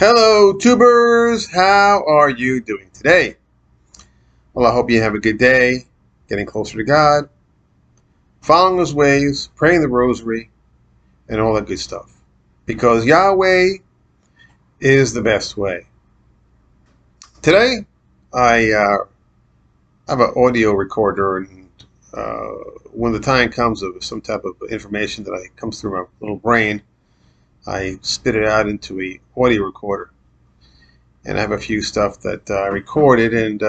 Hello, tubers. How are you doing today? Well, I hope you have a good day, getting closer to God, following His ways, praying the rosary, and all that good stuff. Because Yahweh is the best way. Today, I have an audio recorder, and uh, when the time comes of some type of information that comes through my little brain, I spit it out into a audio recorder. And I have a few stuff that I recorded, and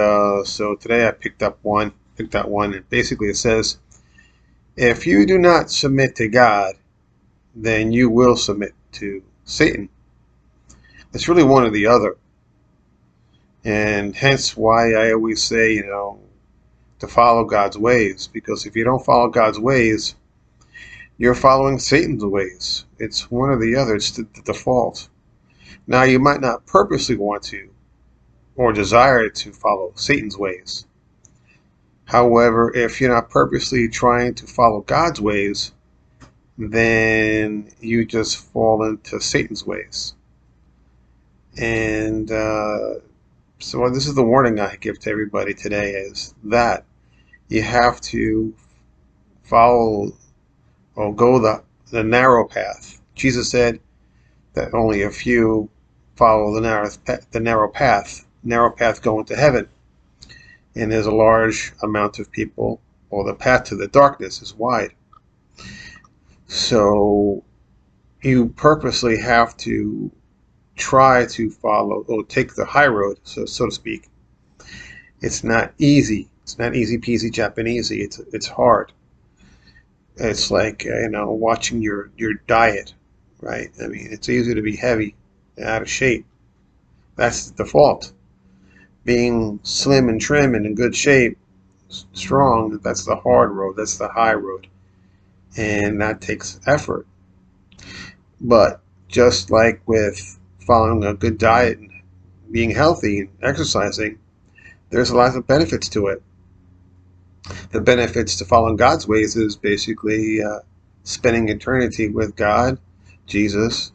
so today I picked out one, and basically it says, if you do not submit to God, then you will submit to Satan. It's really one or the other, and hence why I always say, to follow God's ways, because if you don't follow God's ways, you're following Satan's ways. It's one or the other. It's the default. Now, you might not purposely want to or desire to follow Satan's ways. However, if you're not purposely trying to follow God's ways, then you just fall into Satan's ways. And so this is the warning I give to everybody today, is that you have to follow or go the narrow path. Jesus said that only a few follow the narrow path going to heaven. And there's a large amount of people, or the path to the darkness is wide. So you purposely have to try to follow or take the high road, so to speak. It's not easy. It's not easy peasy Japanesey. It's hard. It's like watching your diet, right? I mean, it's easy to be heavy and out of shape. That's the default. Being slim and trim and in good shape, strong, that's the hard road. That's the high road, and that takes effort. But just like with following a good diet and being healthy and exercising, there's a lot of benefits to it. The benefits to following God's ways is basically spending eternity with God, Jesus,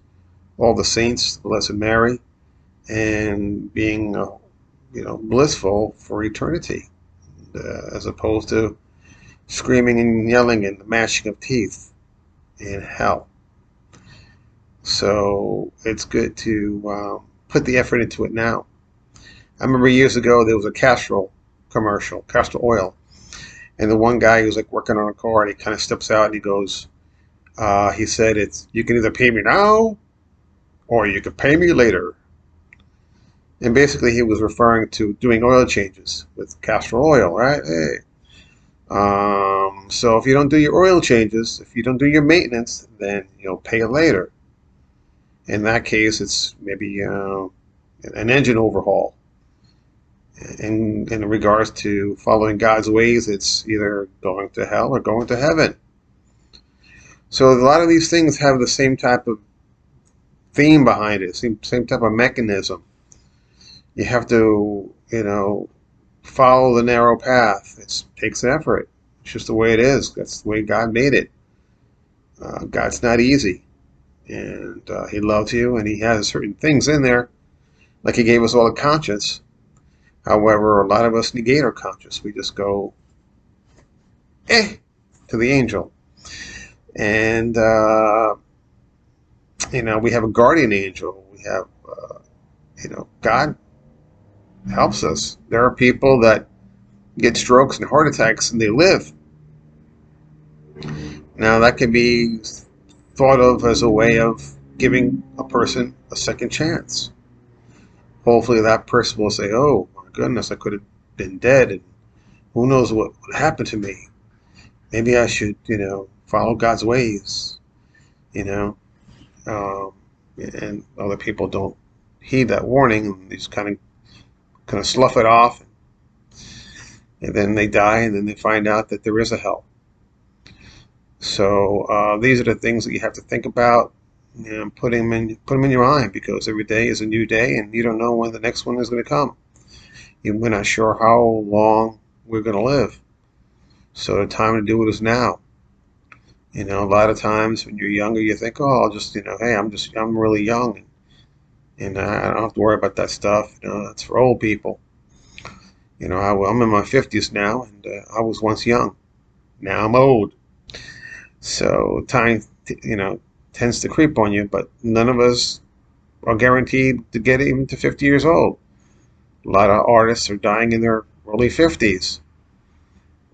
all the saints, the Blessed Mary, and being blissful for eternity, as opposed to screaming and yelling and the gnashing of teeth in hell. So it's good to put the effort into it now. I remember years ago there was a Castrol commercial, Castrol oil, and the one guy who was like working on a car, and he kind of steps out and he goes, he said, you can either pay me now or you can pay me later. And basically he was referring to doing oil changes with Castrol oil, right? Hey. So if you don't do your oil changes, if you don't do your maintenance, then you'll pay later. In that case, it's maybe an engine overhaul. In regards to following God's ways, it's either going to hell or going to heaven. So a lot of these things have the same type of theme behind it, same type of mechanism. You have to, follow the narrow path. It takes effort. It's just the way it is. That's the way God made it. God's not easy. And He loves you, and He has certain things in there, like He gave us all a conscience. However, a lot of us negate our conscience. We just go, to the angel. And, we have a guardian angel. We have, God helps us. There are people that get strokes and heart attacks and they live. Now, that can be thought of as a way of giving a person a second chance. Hopefully that person will say, oh my goodness, I could have been dead, and who knows what would happen to me. Maybe I should, follow God's ways, and other people don't heed that warning, and they just kind of slough it off, and then they die, and then they find out that there is a hell. So these are the things that you have to think about. Put them in your mind, because every day is a new day, and you don't know when the next one is going to come. We're not sure how long we're going to live. So the time to do it is now. A lot of times when you're younger, you think, oh, I'll just, hey, I'm really young. And I don't have to worry about that stuff. That's for old people. I'm in my 50s now, and I was once young. Now I'm old. So time, tends to creep on you, but none of us are guaranteed to get even to 50 years old. A lot of artists are dying in their early 50s.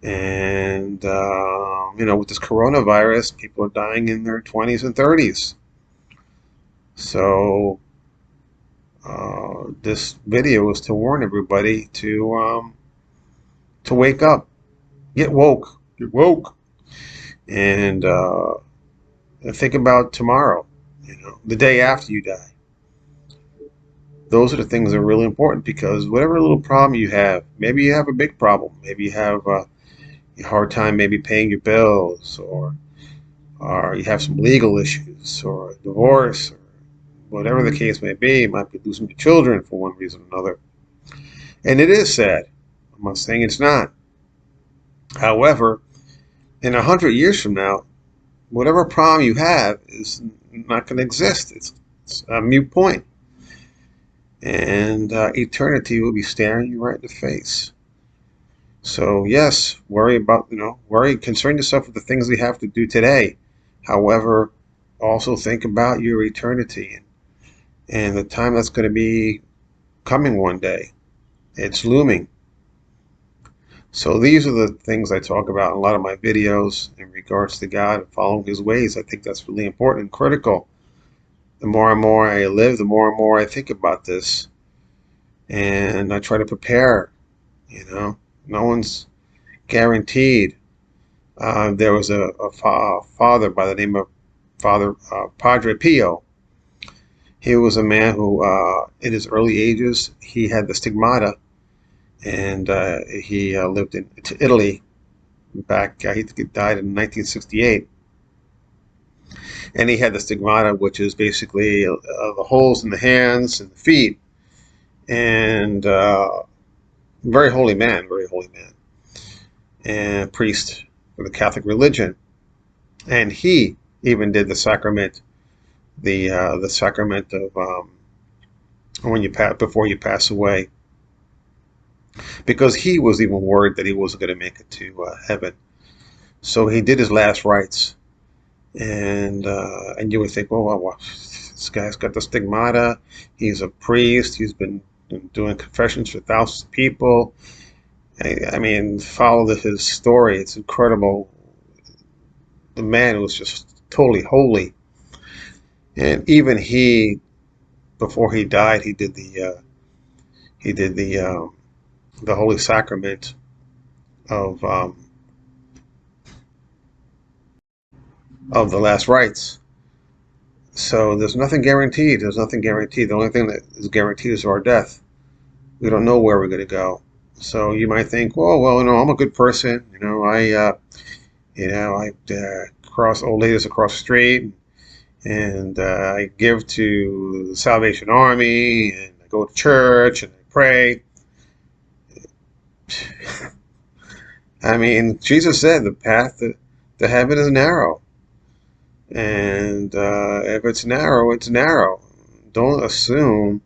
And, with this coronavirus, people are dying in their 20s and 30s. So, this video is to warn everybody to wake up, get woke, and think about tomorrow, the day after you die. Those are the things that are really important, because whatever little problem you have, maybe you have a big problem, maybe you have a hard time maybe paying your bills, or you have some legal issues, or a divorce, or whatever the case may be. You might be losing your children for one reason or another. And it is sad. I'm not saying it's not. However, in 100 years from now, whatever problem you have is not going to exist. It's a mute point. And eternity will be staring you right in the face. So yes, concern yourself with the things you have to do today. However, also think about your eternity and the time that's going to be coming one day. It's looming. So these are the things I talk about in a lot of my videos in regards to God and following His ways. I think that's really important and critical. The more and more I live, the more and more I think about this, and I try to prepare. No one's guaranteed. There was a father by the name of Father Padre Pio. He was a man who, in his early ages, he had the stigmata, and he lived in Italy back. He died in 1968, and he had the stigmata, which is basically the holes in the hands and the feet, and very holy man, and priest for the Catholic religion, and he even did the sacrament, the sacrament of when you before you pass away, because he was even worried that he wasn't going to make it to heaven. So he did his last rites, and you would think, well, this guy's got the stigmata. He's a priest. He's been doing confessions for thousands of people. I mean, follow his story. It's incredible. The man was just totally holy, and even he, before he died, he did the Holy Sacrament of the last rites. So there's nothing guaranteed. There's nothing guaranteed. The only thing that is guaranteed is our death. We don't know where we're going to go. So you might think, well, I'm a good person. I cross old ladies across the street, and I give to the Salvation Army, and I go to church, and I pray. I mean, Jesus said the path to heaven is narrow. And if it's narrow, it's narrow. Don't assume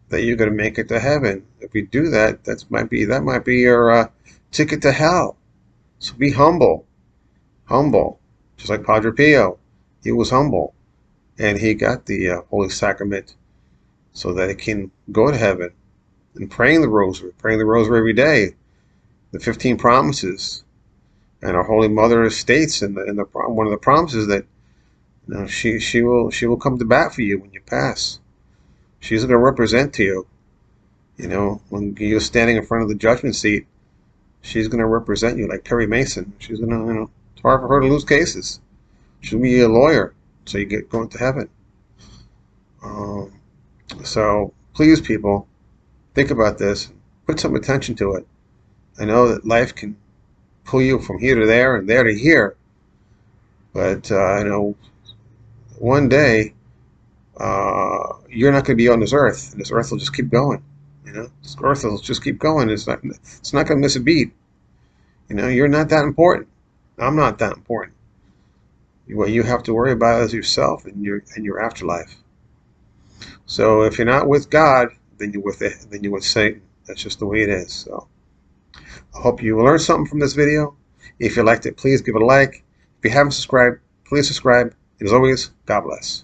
that you're going to make it to heaven. If you do that, that might be your ticket to hell. So be humble, just like Padre Pio. He was humble, and he got the Holy Sacrament so that he can go to heaven. And praying the Rosary every day, the 15 promises, and our Holy Mother states in one of the promises that she will come to bat for you when you pass. She's going to represent to you. When you're standing in front of the judgment seat, she's going to represent you like Perry Mason. She's going to, it's hard for her to lose cases. She'll be a lawyer, so you get going to heaven. So please, people, think about this. Put some attention to it. I know that life can pull you from here to there and there to here, but one day you're not going to be on this earth, and this earth will just keep going. This earth will just keep going. It's not going to miss a beat. You're not that important. I'm not that important. What you have to worry about is yourself and your afterlife. So if you're not with God, then you're with it. Then you're with Satan. That's just the way it is. So I hope you learned something from this video. If you liked it, please give it a like. If you haven't subscribed, please subscribe. And as always, God bless.